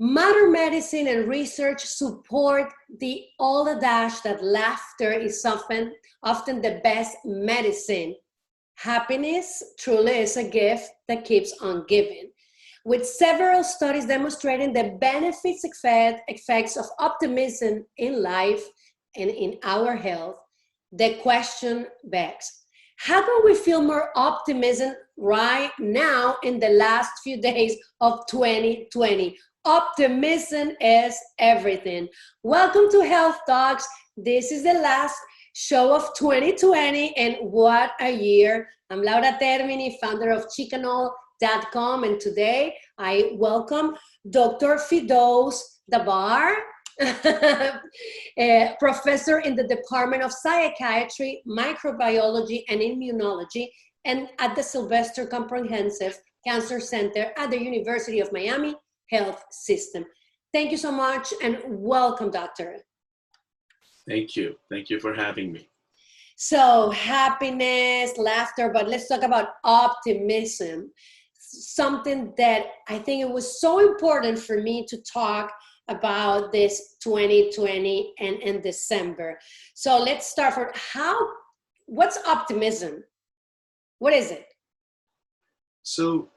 Modern medicine and research support the old adage that laughter is often the best medicine. Happiness truly is a gift that keeps on giving, with several studies demonstrating the effects of optimism in life and in our health. The question begs, how can we feel more optimism right now in the last few days of 2020? Optimism is everything. Welcome to Health Talks. This is the last show of 2020, and what a year. I'm Laura Termini, founder of Chicanol.com, and today I welcome Dr. Fidos Dabar, a professor in the Department of Psychiatry, Microbiology, and Immunology, and at the Sylvester Comprehensive Cancer Center at the University of Miami Health System. Thank you so much and welcome, doctor. Thank you. Thank you for having me. So happiness, laughter, but let's talk about optimism. Something that I think it was so important for me to talk about this 2020 and December. So let's start from what's optimism? What is it? So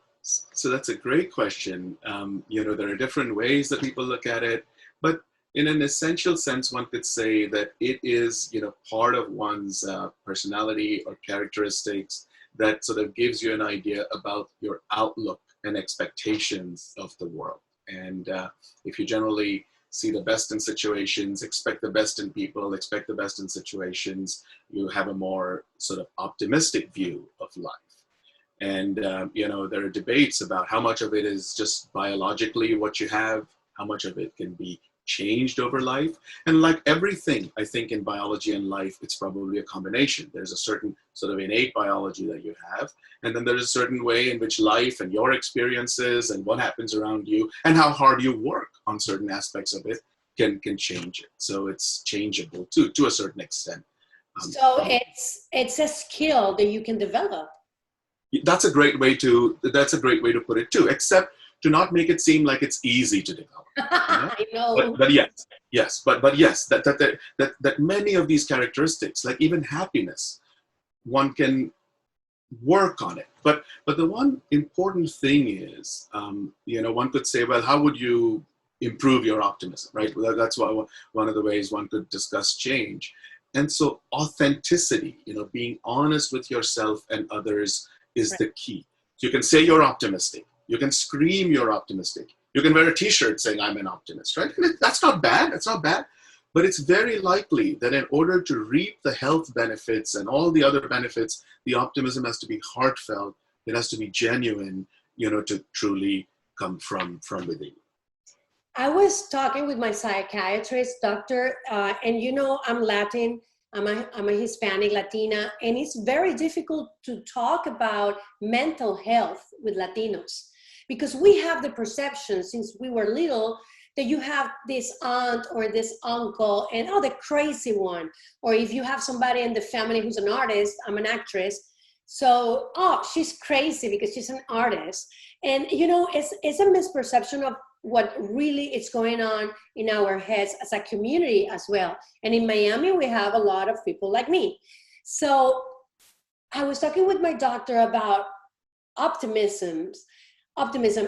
that's a great question. There are different ways that people look at it, but in an essential sense, one could say that it is, part of one's personality or characteristics that sort of gives you an idea about your outlook and expectations of the world. And if you generally see the best in situations, expect the best in people, expect the best in situations, you have a more sort of optimistic view of life. And, there are debates about how much of it is just biologically what you have, how much of it can be changed over life. And like everything, I think in biology and life, it's probably a combination. There's a certain sort of innate biology that you have, and then there's a certain way in which life and your experiences and what happens around you and how hard you work on certain aspects of it can change it. So it's changeable to a certain extent. So it's a skill that you can develop. That's a great way to put it too, except to not make it seem like it's easy to develop. I know. But yes, that many of these characteristics, like even happiness, one can work on it. But the one important thing is, one could say, well, how would you improve your optimism, right? Well, that's why one of the ways one could discuss change. And so authenticity, being honest with yourself and others is the key. You can say you're optimistic. You can scream you're optimistic. You can wear a t-shirt saying I'm an optimist, right? That's not bad. That's not bad. But it's very likely that in order to reap the health benefits and all the other benefits, the optimism has to be heartfelt. It has to be genuine, to truly come from within. I was talking with my psychiatrist, doctor, and I'm Latin. I'm a Hispanic Latina, and it's very difficult to talk about mental health with Latinos because we have the perception since we were little that you have this aunt or this uncle and the crazy one, or if you have somebody in the family who's an artist, I'm an actress, so she's crazy because she's an artist. And it's a misperception of what really is going on in our heads as a community as well. And in Miami, we have a lot of people like me. So I was talking with my doctor about optimism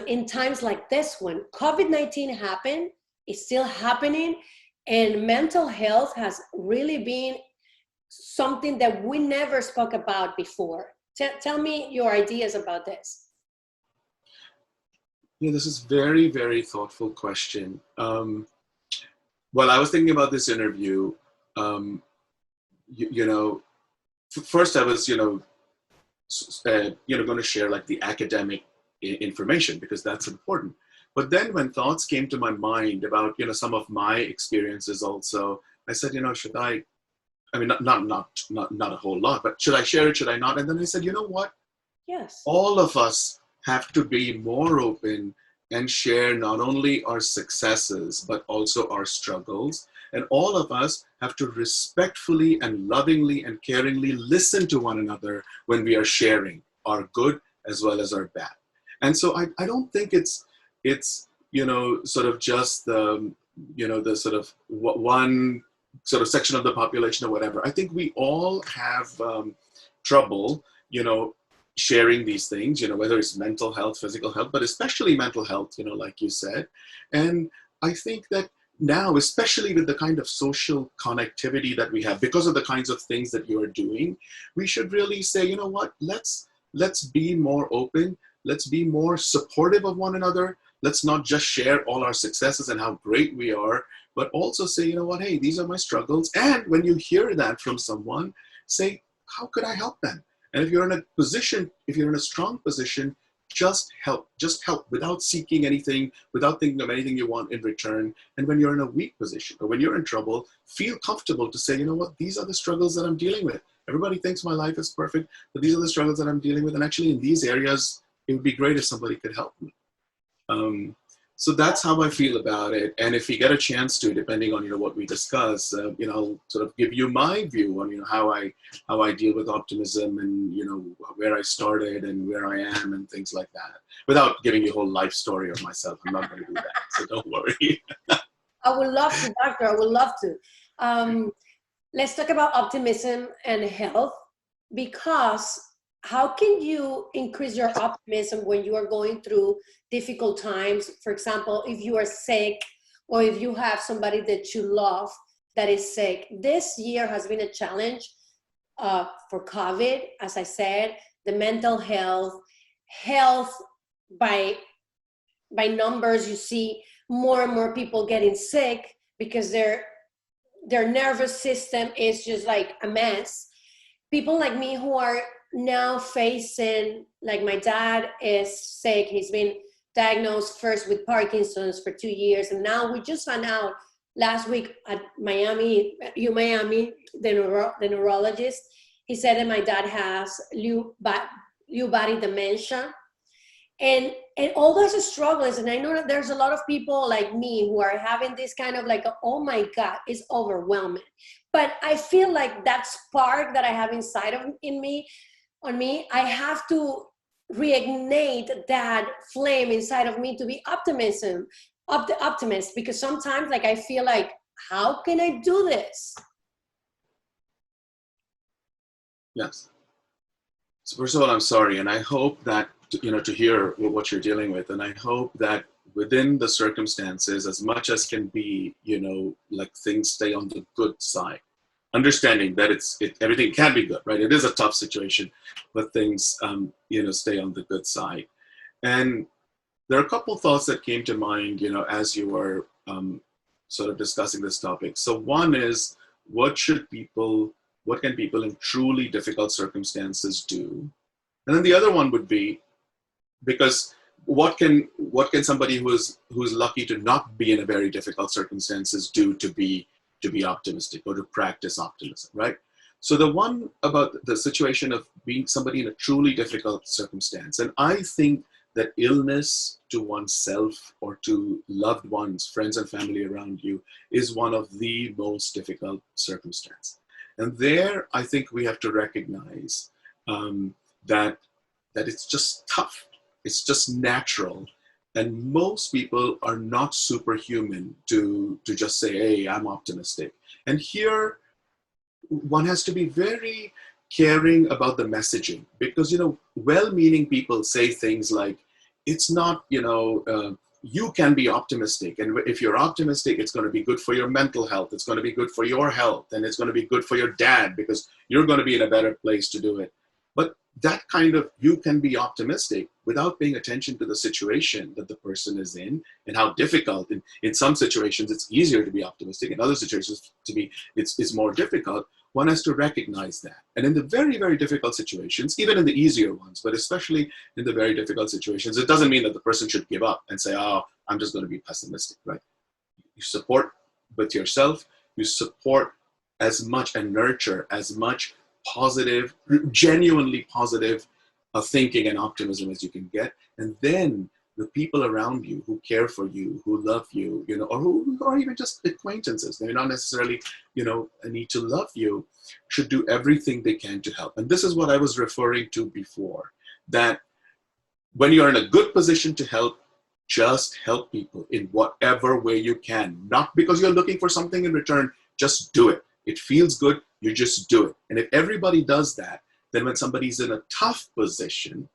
in times like this one. COVID-19 happened, it's still happening, and mental health has really been something that we never spoke about before. Tell me your ideas about this. Yeah, this is very, very thoughtful question. While I was thinking about this interview, first I was, going to share like the academic information because that's important. But then when thoughts came to my mind about, some of my experiences also, I said, should I mean, not a whole lot, but should I share it? Should I not? And then I said, you know what? Yes. All of us have to be more open and share not only our successes, but also our struggles. And all of us have to respectfully and lovingly and caringly listen to one another when we are sharing our good as well as our bad. And so I don't think it's sort of just the sort of one sort of section of the population or whatever. I think we all have trouble, sharing these things, whether it's mental health, physical health, but especially mental health, like you said. And I think that now, especially with the kind of social connectivity that we have, because of the kinds of things that you are doing, we should really say, you know what, let's be more open. Let's be more supportive of one another. Let's not just share all our successes and how great we are, but also say, you know what, hey, these are my struggles. And when you hear that from someone, say, how could I help them? And if you're in a position, if you're in a strong position, just help without seeking anything, without thinking of anything you want in return. And when you're in a weak position or when you're in trouble, feel comfortable to say, you know what, these are the struggles that I'm dealing with. Everybody thinks my life is perfect, but these are the struggles that I'm dealing with. And actually in these areas, it would be great if somebody could help me. So that's how I feel about it. And if we get a chance to, depending on what we discuss, I'll sort of give you my view on how I deal with optimism and where I started and where I am and things like that. Without giving you a whole life story of myself, I'm not going to do that. So don't worry. I would love to, doctor. I would love to. Let's talk about optimism and health, because how can you increase your optimism when you are going through difficult times? For example, if you are sick or if you have somebody that you love that is sick. This year has been a challenge for COVID, as I said, the mental health by numbers, you see more and more people getting sick because their nervous system is just like a mess. People like me who are now facing, like my dad is sick. He's been diagnosed first with Parkinson's for 2 years. And now we just found out last week at Miami, the neurologist, he said that my dad has Lewy body dementia. And all those struggles, and I know that there's a lot of people like me who are having this kind of like, oh my God, it's overwhelming. But I feel like that spark that I have inside of me, I have to reignite that flame inside of me to be optimist, because sometimes like I feel like, how can I do this? Yes. So first of all, I'm sorry, and I hope that to hear what you're dealing with, and I hope that within the circumstances, as much as can be, like things stay on the good side. Understanding that everything can be good, right? It is a tough situation, but things, stay on the good side. And there are a couple thoughts that came to mind, as you were sort of discussing this topic. So one is, what can people in truly difficult circumstances do? And then the other one would be, because what can somebody who's lucky to not be in a very difficult circumstances do to be optimistic or to practice optimism, right? So the one about the situation of being somebody in a truly difficult circumstance, and I think that illness to oneself or to loved ones, friends and family around you, is one of the most difficult circumstances. And there, I think we have to recognize that it's just tough. It's just natural. And most people are not superhuman to just say, hey, I'm optimistic. And here, one has to be very caring about the messaging, because, well-meaning people say things like, it's not, you can be optimistic. And if you're optimistic, it's going to be good for your mental health. It's going to be good for your health. And it's going to be good for your dad, because you're going to be in a better place to do it. But that kind of, you can be optimistic without paying attention to the situation that the person is in and how difficult. In some situations, it's easier to be optimistic. In other situations, it's more difficult. One has to recognize that. And in the very, very difficult situations, even in the easier ones, but especially in the very difficult situations, it doesn't mean that the person should give up and say, oh, I'm just going to be pessimistic, right? You support with yourself, you support as much and nurture as much positive, genuinely positive thinking and optimism as you can get. And then the people around you who care for you, who love you, or who are even just acquaintances, they're not necessarily, need to love you, should do everything they can to help. And this is what I was referring to before, that when you're in a good position to help, just help people in whatever way you can. Not because you're looking for something in return, just do it. It feels good, you just do it. And if everybody does that, then when somebody's in a tough position,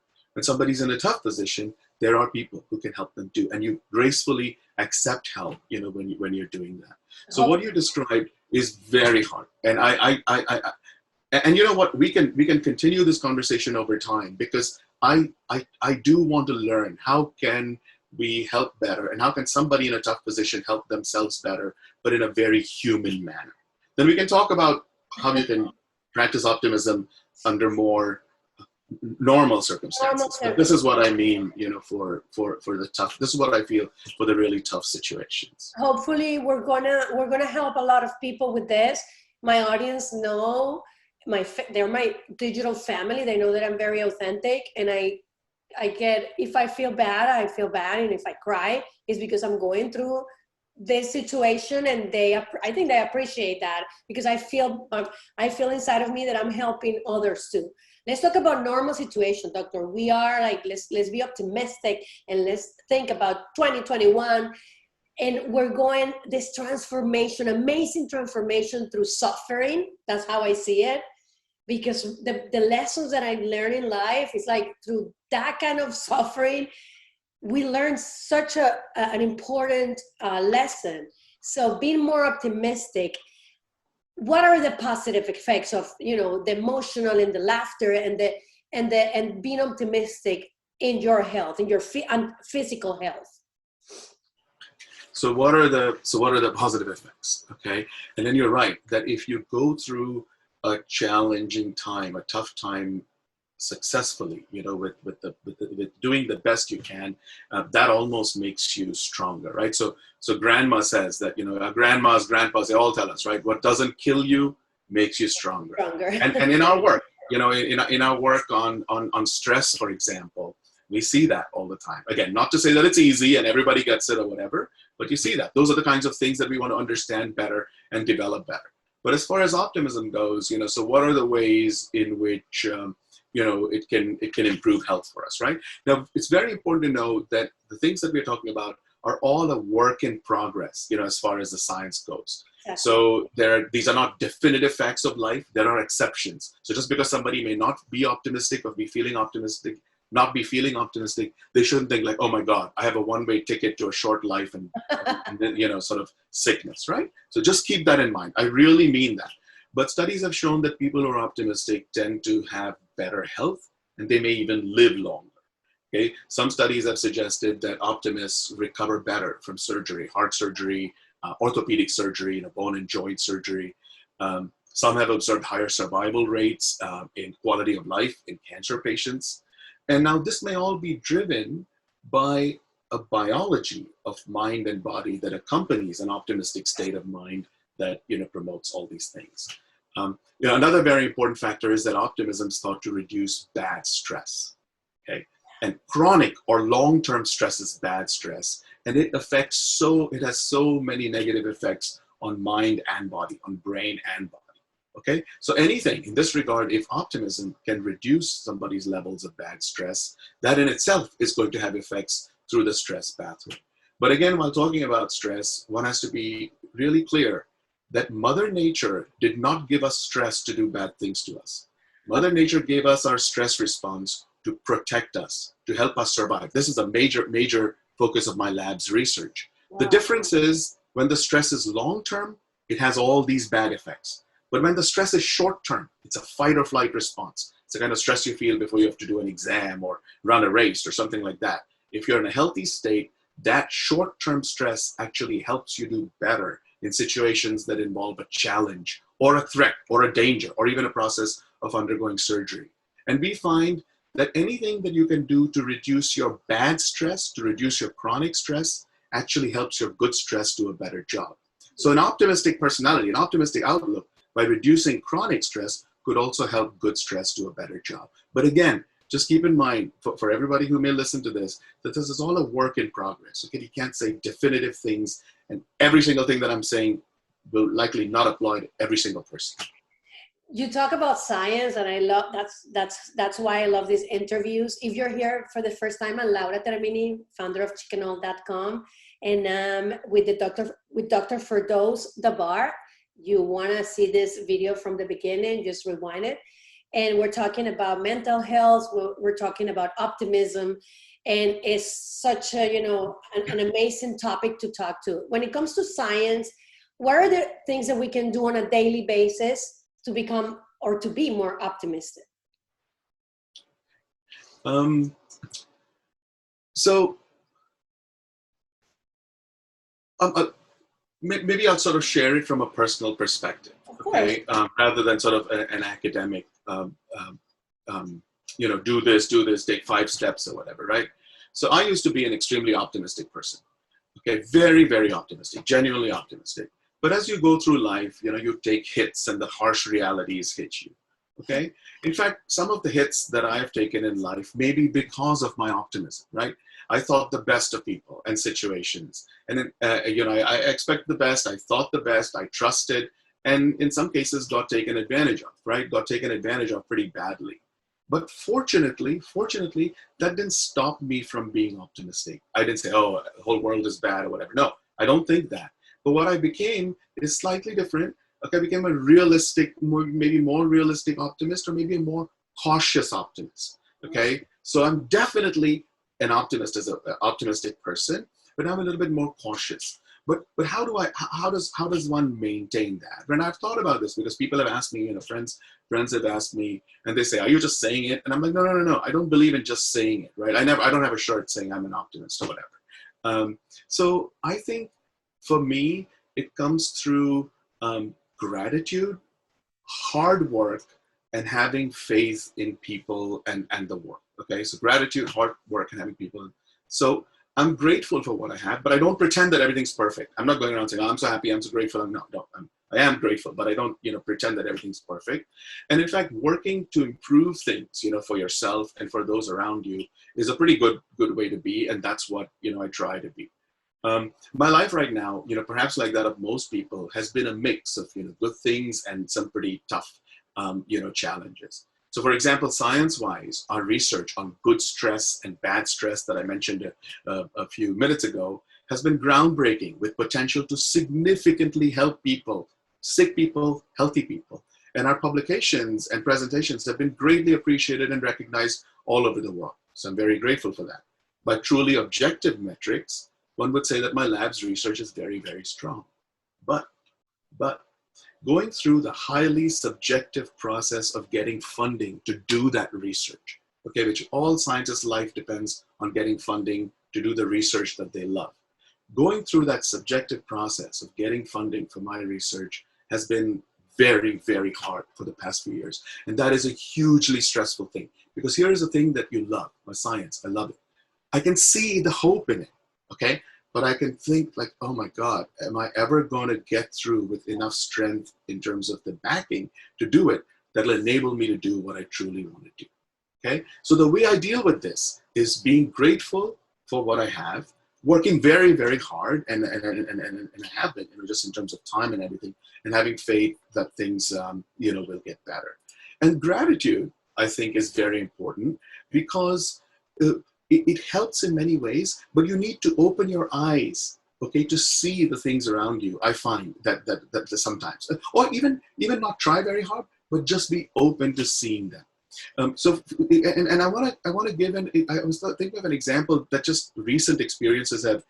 there are people who can help them do. And you gracefully accept help, when you're doing that. So what you described is very hard. And and you know what, we can continue this conversation over time, because I do want to learn, how can we help better, and how can somebody in a tough position help themselves better, but in a very human manner. Then we can talk about how you can practice optimism under more normal circumstances. But this is what I mean, for the tough. This is what I feel for the really tough situations. Hopefully, we're gonna help a lot of people with this. My audience know they're my digital family. They know that I'm very authentic, and I get, if I feel bad, I feel bad, and if I cry, it's because I'm going through this situation, and I think they appreciate that, because I feel inside of me that I'm helping others too. Let's talk about normal situation, doctor. We are like, let's be optimistic, and let's think about 2021, and we're going this transformation, amazing transformation through suffering. That's how I see it. Because the lessons that I learned in life is like through that kind of suffering, we learn such an important lesson. So being more optimistic, what are the positive effects of, the emotional and the laughter and being optimistic in your health, in your physical health? So what are the positive effects? Okay. And then you're right that if you go through a challenging time, a tough time, successfully, with doing the best you can, that almost makes you stronger, right? So grandma says that, our grandmas, they all tell us, right? What doesn't kill you makes you stronger. And in our work, in our work on stress, for example, we see that all the time. Again, not to say that it's easy and everybody gets it or whatever, but you see that. Those are the kinds of things that we want to understand better and develop better. But as far as optimism goes, so what are the ways in which, it can improve health for us, right? Now, it's very important to know that the things that we're talking about are all a work in progress, as far as the science goes. Exactly. So these are not definitive facts of life. There are exceptions. So just because somebody may not be optimistic or not be feeling optimistic, they shouldn't think like, oh my God, I have a one-way ticket to a short life and then, sort of sickness, right? So just keep that in mind. I really mean that. But studies have shown that people who are optimistic tend to have better health, and they may even live longer. Okay? Some studies have suggested that optimists recover better from surgery, heart surgery, orthopedic surgery, bone and joint surgery. Some have observed higher survival rates in quality of life in cancer patients. And now this may all be driven by a biology of mind and body that accompanies an optimistic state of mind that promotes all these things. Another very important factor is that optimism is thought to reduce bad stress. Okay, and chronic or long-term stress is bad stress, and it has so many negative effects on mind and body, on brain and body. Okay, so anything in this regard, if optimism can reduce somebody's levels of bad stress, that in itself is going to have effects through the stress pathway. But again, while talking about stress, one has to be really clear that Mother Nature did not give us stress to do bad things to us. Mother Nature gave us our stress response to protect us, to help us survive. This is a major focus of my lab's research. Wow. The difference is when the stress is long-term, it has all these bad effects. But when the stress is short-term, it's a fight or flight response. It's the kind of stress you feel before you have to do an exam or run a race or something like that. If you're in a healthy state, that short-term stress actually helps you do better in situations that involve a challenge or a threat or a danger or even a process of undergoing surgery. And we find that anything that you can do to reduce your bad stress, to reduce your chronic stress, actually helps your good stress do a better job. So an optimistic personality, an optimistic outlook, by reducing chronic stress could also help good stress do a better job. But again, just keep in mind, for everybody who may listen to this, that this is all a work in progress. Okay, you can't say definitive things, and every single thing that I'm saying will likely not apply to every single person. You talk about science, and I love that's why I love these interviews. If you're here for the first time, I'm Laura Termini, founder of chickenoil.com, and with Dr. Firdaus Dabar. You want to see this video from the beginning, just rewind it. And we're talking about mental health. We're talking about optimism, and it's such a an amazing topic to talk to. When it comes to science, what are the things that we can do on a daily basis to become or to be more optimistic? So maybe I'll sort of share it from a personal perspective, okay, rather than sort of an academic, do this, take 5 steps or whatever, right? So I used to be an extremely optimistic person, okay, very, very optimistic, genuinely optimistic. But as you go through life, you take hits and the harsh realities hit you, okay? In fact, some of the hits that I have taken in life may be because of my optimism, right? I thought the best of people and situations. And then, I expect the best, I thought the best, I trusted, and in some cases got taken advantage of, right? Got taken advantage of pretty badly. But fortunately, that didn't stop me from being optimistic. I didn't say, oh, the whole world is bad or whatever. No, I don't think that. But what I became is slightly different. Okay, I became a realistic, maybe more realistic optimist, or maybe a more cautious optimist. Okay, so I'm definitely an optimist, as an optimistic person, but I'm a little bit more cautious. But how does one maintain that? When I've thought about this, because people have asked me, friends have asked me, and they say, "Are you just saying it?" And I'm like, no. I don't believe in just saying it, right? I don't have a shirt saying I'm an optimist or whatever. So I think for me, it comes through gratitude, hard work, and having faith in people and the work. Okay, so gratitude, hard work, and having people. So I'm grateful for what I have, but I don't pretend that everything's perfect. I'm not going around saying, oh, I'm so happy, I'm so grateful. I am grateful, but I don't, pretend that everything's perfect. And in fact, working to improve things, for yourself and for those around you is a pretty good way to be. And that's what, I try to be. My life right now, perhaps like that of most people, has been a mix of, good things and some pretty tough, challenges. So for example, science-wise, our research on good stress and bad stress that I mentioned a few minutes ago has been groundbreaking, with potential to significantly help people, sick people, healthy people. And our publications and presentations have been greatly appreciated and recognized all over the world. So I'm very grateful for that. By truly objective metrics, one would say that my lab's research is very, very strong. But going through the highly subjective process of getting funding to do that research, okay, which all scientists' life depends on getting funding to do the research that they love. Going through that subjective process of getting funding for my research has been very, very hard for the past few years. And that is a hugely stressful thing, because here is a thing that you love, my science, I love it. I can see the hope in it, okay? But I can think like, oh my God, am I ever going to get through with enough strength in terms of the backing to do it that'll enable me to do what I truly want to do, okay? So the way I deal with this is being grateful for what I have, working very, very hard, and I have been, just in terms of time and everything, and having faith that things, will get better. And gratitude, I think, is very important, because it helps in many ways, but you need to open your eyes, okay, to see the things around you. I find that sometimes, or even not try very hard, but just be open to seeing them. And I want to give I was thinking of an example that just recent experiences have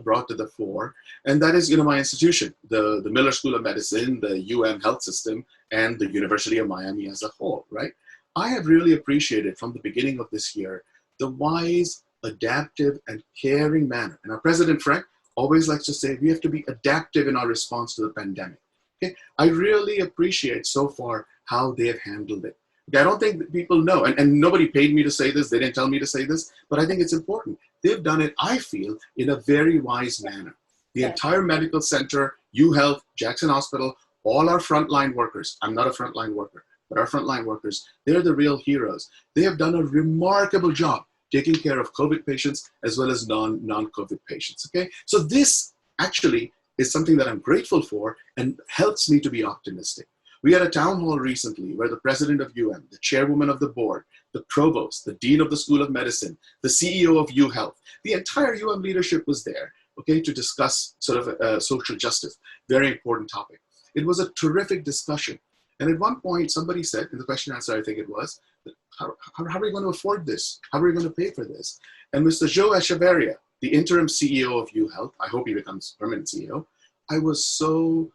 brought to the fore, and that is, my institution, the Miller School of Medicine, the Health System, and the University of Miami as a whole, right? I have really appreciated from the beginning of this year the wise, adaptive, and caring manner. And our president, Frank, always likes to say we have to be adaptive in our response to the pandemic. Okay? I really appreciate so far how they have handled it. Okay, I don't think that people know, and nobody paid me to say this, they didn't tell me to say this, but I think it's important. They've done it, I feel, in a very wise manner. The entire medical center, UHealth, Jackson Hospital, all our frontline workers, I'm not a frontline worker, but our frontline workers, they're the real heroes. They have done a remarkable job taking care of COVID patients as well as non-COVID patients, okay? So this actually is something that I'm grateful for and helps me to be optimistic. We had a town hall recently where the president of UM, the chairwoman of the board, the provost, the dean of the School of Medicine, the CEO of UHealth, the entire UM leadership was there, okay, to discuss sort of social justice, very important topic. It was a terrific discussion. And at one point, somebody said, in the question answer, I think it was, how are we going to afford this? How are we going to pay for this? And Mr. Joe Echeverria, the interim CEO of UHealth, I hope he becomes permanent CEO, I was so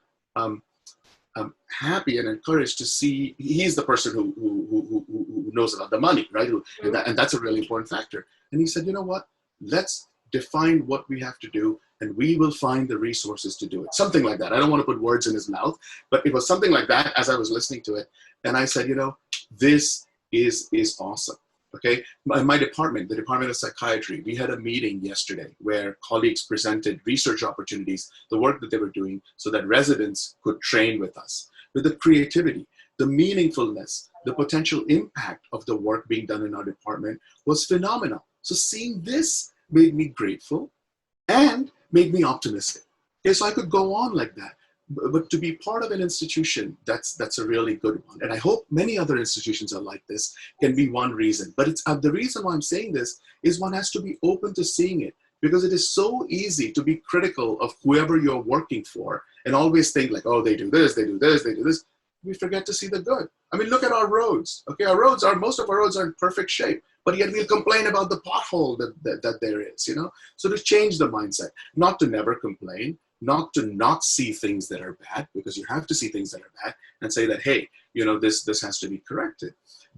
happy and encouraged to see, he's the person who knows about the money, right? And that's a really important factor. And he said, you know what, let's define what we have to do and we will find the resources to do it. Something like that. I don't want to put words in his mouth, but it was something like that as I was listening to it. And I said, you know, this is awesome. Okay, my department, the Department of Psychiatry, we had a meeting yesterday where colleagues presented research opportunities, the work that they were doing so that residents could train with us. With the creativity, the meaningfulness, the potential impact of the work being done in our department was phenomenal. So seeing this made me grateful and made me optimistic. Okay, so I could go on like that. But to be part of an institution, that's a really good one. And I hope many other institutions are like this, can be one reason. But it's the reason why I'm saying this is one has to be open to seeing it, because it is so easy to be critical of whoever you're working for and always think like, oh, they do this, they do this, they do this. We forget to see the good. I mean, look at our roads. Okay, most of our roads are in perfect shape, but yet we'll complain about the pothole that there is, you know? So to change the mindset, not to never complain, not to not see things that are bad, because you have to see things that are bad and say that, hey, you know, this has to be corrected.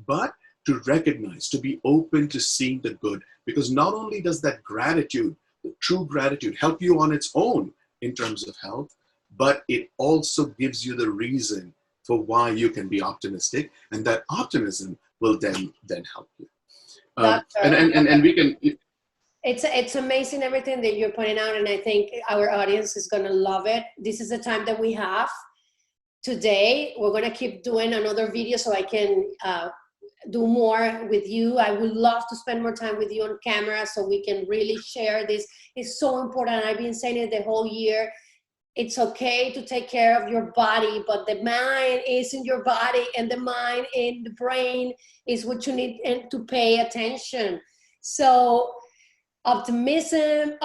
But to recognize, to be open to seeing the good, because not only does that gratitude, the true gratitude, help you on its own in terms of health, but it also gives you the reason for why you can be optimistic, and that optimism will then help you. And we can... It's amazing everything that you're pointing out, and I think our audience is going to love it. This is the time that we have today. We're going to keep doing another video so I can do more with you. I would love to spend more time with you on camera so we can really share this. It's so important. I've been saying it the whole year. It's okay to take care of your body, but the mind is in your body and the mind in the brain is what you need to pay attention. So optimism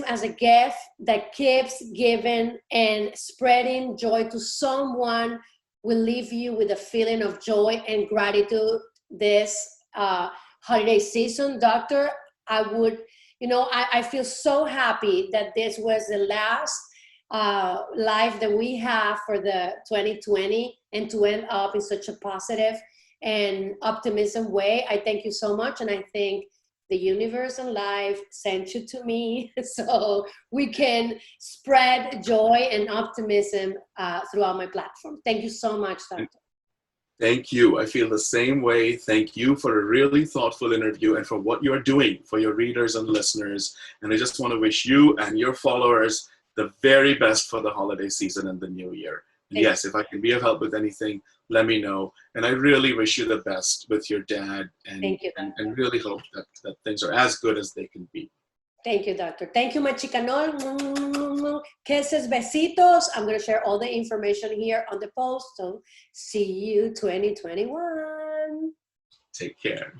as a gift that keeps giving and spreading joy to someone will leave you with a feeling of joy and gratitude this holiday season. Doctor, I feel so happy that this was the last life that we have for the 2020 and to end up in such a positive and optimism way. I thank you so much, and I think the universe and life sent you to me so we can spread joy and optimism throughout my platform. Thank you so much, Doctor. Thank you. I feel the same way. Thank you for a really thoughtful interview and for what you're doing for your readers and listeners. And I just want to wish you and your followers the very best for the holiday season and the new year. And yes, if I can be of help with anything, let me know. And I really wish you the best with your dad, and really hope that things are as good as they can be. Thank you, Doctor. Thank you, my chicanol. Kisses, besitos. I'm going to share all the information here on the post. So see you 2021. Take care.